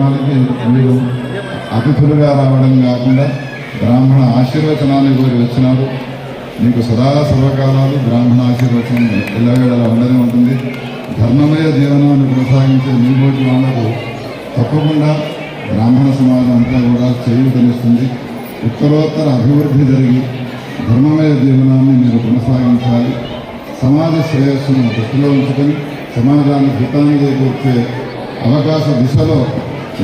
భవనానికి మీరు అతిథులుగా రావడం కాకుండా బ్రాహ్మణ ఆశీర్వచనాన్ని కోరి వచ్చినారు. మీకు సదా సర్వకాలాలు బ్రాహ్మణ ఆశీర్వచనం ఎల్లవేళలా ఉండనే ఉంటుంది. ధర్మమయ జీవనాన్ని కొనసాగించే మీబోటి వాళ్లకు తప్పకుండా బ్రాహ్మణ సమాజం అంతా కూడా చేయూతనిస్తుంది. ఉత్తరోత్తర అభివృద్ధి జరిగి ధర్మమయ జీవనాన్ని మీరు కొనసాగించాలి. సమాజ శ్రేయస్సును దృష్టిలో ఉంచుకొని సమాజాన్ని హితాన్ని చేకూర్చే అవకాశ దిశలో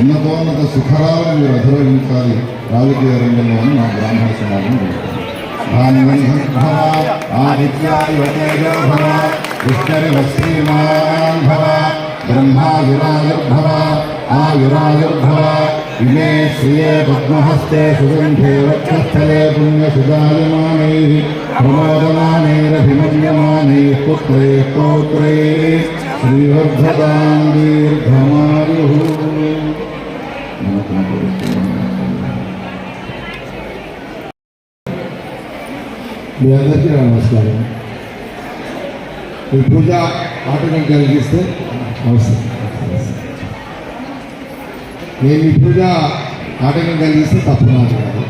ఉన్నతోన్నత శిఖరాలను మీరు అధిరోహించాలి రాజకీయ రంగంలో అని మా బ్రాహ్మణ సమాజం బ్రహ్మాయురాయుర్భవ ఆయురాయుర్భవ ఇమే శ్రియే పద్మహస్తే సుగంధే వక్షస్థలే పుణ్యసుజాయమానైః ప్రమోదమానైరభిమన్యమానైః పుత్రైః పౌత్రైః శ్రీవర్ధతాం దీర్ఘమాయుః. మీ అందరికీ నమస్కారం. ఈ పూజ ఆటంకం కలిగిస్తే అవసరం. నేను ఈ పూజ ఆటంకం కలిగిస్తే తప్పు నాది కాదు.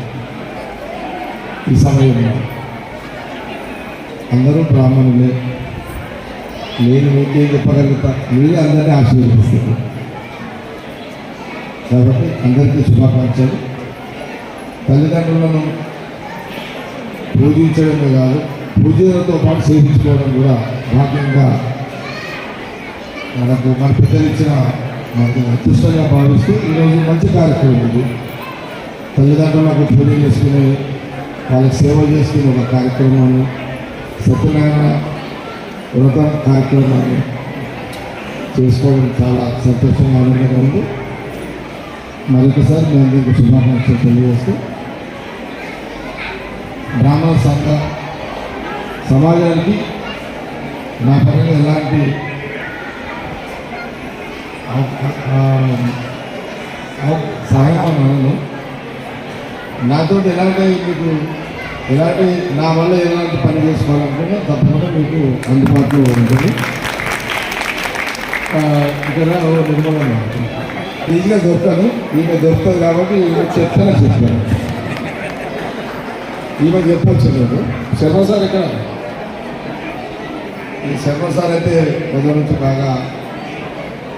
ఈ సమయంలో అందరూ బ్రాహ్మణులే, నేను మీకేం చెప్పగలుగుతా, మీరే అందరినీ ఆశీర్వదిస్తారు. కాబట్టి అందరికీ శుభాకాంక్షలు. తల్లిదండ్రులను పూజించడమే కాదు, పూజలతో పాటు సేవించుకోవడం కూడా భాగ్యంగా మన పెద్దలు ఇచ్చిన మనకు అదృష్టంగా భావిస్తూ ఈరోజు మంచి కార్యక్రమం ఇది. తల్లిదండ్రులకు పూజ చేసుకునే, వాళ్ళకి సేవ చేసుకునే ఒక కార్యక్రమాన్ని, సత్యనారాయణ వ్రత కార్యక్రమాన్ని చేసుకోవడం చాలా సంతోషంగా ఆనందంగా ఉంది. మరొకసారి మీ అందరికీ శుభాకాంక్షలు తెలియజేస్తూ బ్రాహ్మణ సంఘ సమాజానికి నా పరంగా ఎలాంటి సహాయం అనను. నాతో ఎలాంటి నా వల్ల ఎలాంటి పని చేసుకోవాలనుకుంటే తప్పకుండా మీకు అందుబాటులో ఉంటుంది. ఇక్కడ నిర్మూలన ఈజీగా దొరుకుతాను. ఈమె దొరుకుతుంది కాబట్టి చెప్పాను. ఈమె చెప్పచ్చు లేదు. శర్మ సార్ ఇక్కడ, ఈ శర్మ సార్ అయితే మొదటి నుంచి బాగా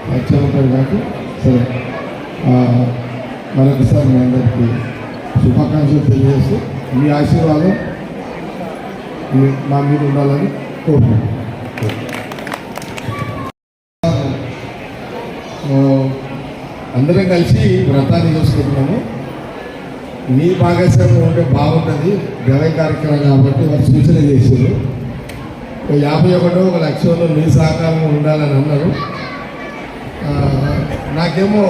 పరిచయం ఉంటాడు కాబట్టి సరే. మరొకసారి మీ అందరికీ శుభాకాంక్షలు తెలియజేస్తూ మీ ఆశీర్వాదం మా మీద ఉండాలని కోరుకుంటున్నాను. అందరం కలిసి వ్రతాన్ని చూసుకుంటున్నాము. మీ భాగస్వామ్యం ఉంటే బాగుంటుంది. గవై కార్యక్రమం కాబట్టి వారు సూచన చేశారు. 51,00,000 మీ సహకారం ఉండాలని అన్నారు. నాకేమో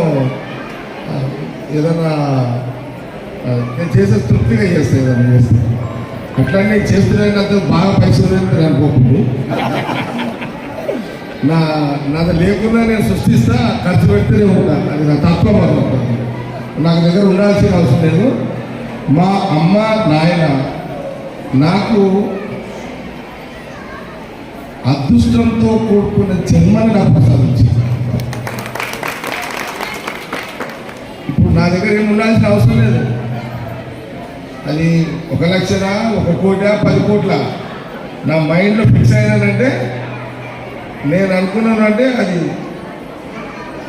ఏదైనా నేను చేసే తృప్తిగా చేస్తాను, ఏదైనా చేస్తాను. అట్లానే చేస్తున్నంత బాగా పైసలు అనుకోకుండా నాది లేకుండా నేను సృష్టిస్తా, ఖర్చు పెడితేనే ఉంటాను. అది నా తత్వం అనుకుంటాను. నాకు దగ్గర ఉండాల్సిన అవసరం లేదు. మా అమ్మ నాయన నాకు అదృష్టంతో కూడుకున్న జన్మని నాకు ప్రసాదించింది. ఇప్పుడు నా దగ్గర ఏమి ఉండాల్సిన అవసరం లేదు. అది 1,00,000, 1 కోటి, 10 కోట్ల నా మైండ్లో ఫిక్స్ అయినానంటే, నేను అనుకున్నానంటే అది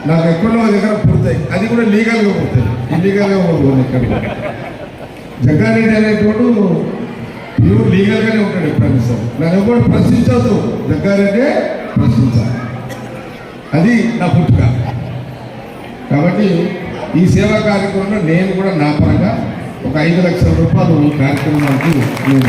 నాకు ఎక్కడో దగ్గర పుడతాయి. అది కూడా లీగల్గా పుడతాయి, ఇల్లీగల్గా పోతుంది. ఇక్కడ జగ్గారెడ్డి అనేటోడు ప్యూర్ లీగల్గానే ఉంటాడు. ఎప్పుడైనా సార్ నన్ను ఎవరు ప్రశ్నించవద్దు, జగ్గారెడ్డి ప్రశ్నించాలి. అది నా పుట్టుక. కాబట్టి ఈ సేవా కార్యక్రమంలో నేను కూడా నా పరంగా ఒక 5 లక్షల రూపాయలు ఈ కార్యక్రమానికి నేను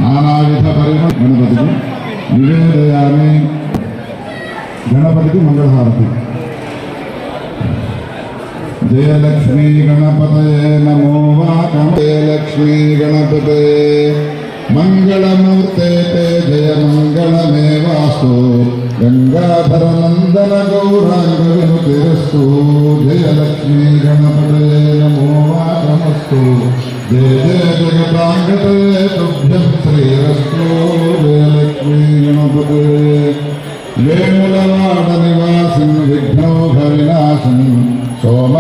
నానావిధ పరిమళ గణపతికి నివేదయామి. గణపతికి మంగళహారతి. జయలక్ష్మీ గణపతయే నమో వాకం. జయలక్ష్మీ గణపతయే మంగళమూర్తే జయ మంగళమేవాస్తు. గంగాధర నందన గౌరాంగ వినుతిరస్తు. జయలక్ష్మీ గణపతయే జయ జయ జగదాంగతే తుభ్యం శ్రీరస్తు జయలక్ష్మీ గణపతే వేములవాడ నివాసిన్ విఘ్నోఘ వినాశన్ సోమ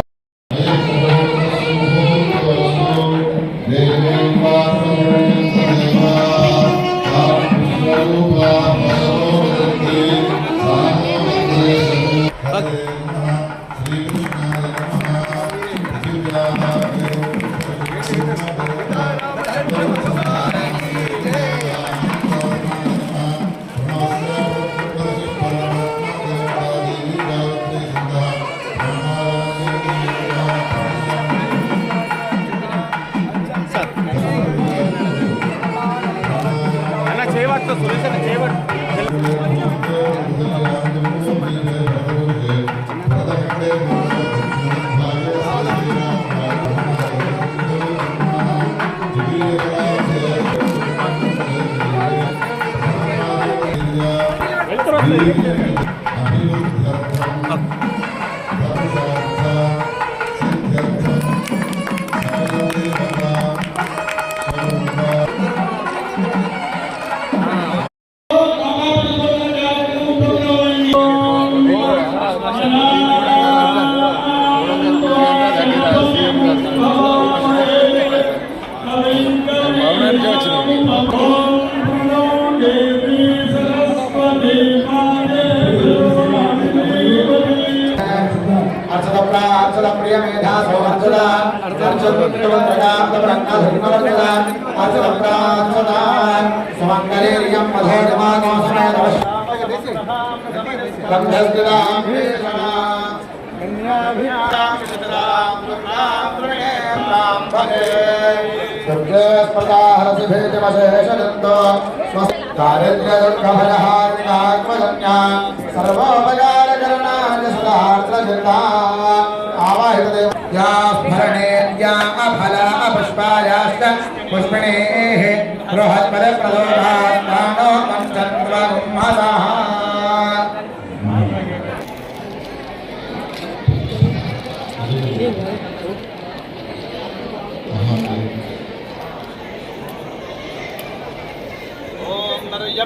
पुष्पिणेः बृहत्पदप्रदोषास्तानो मञ्चन्द्रगुम्हसः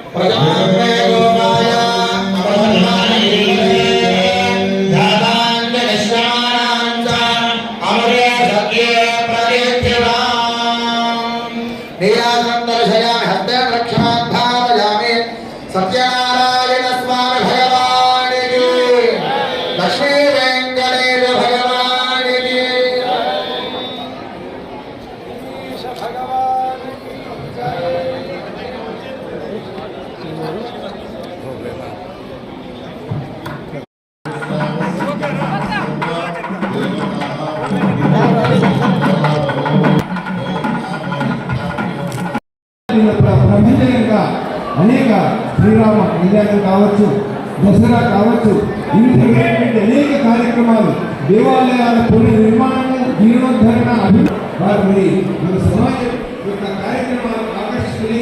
प्रजापते गोपाय सत्यनारायण स्वामी भगवान की लक्ष्मी वेंकटेश भगवान की भगवान ప్రపంచంగా అనేక శ్రీరామ కళ్యాణం కావచ్చు, దసరా కావచ్చు, వివిధ అనేక కార్యక్రమాలు, దేవాలయాల పునర్నిర్మాణము, జీర్ణోద్ధరణ వారి మన సమాజం యొక్క కార్యక్రమాలు ఆకర్షించి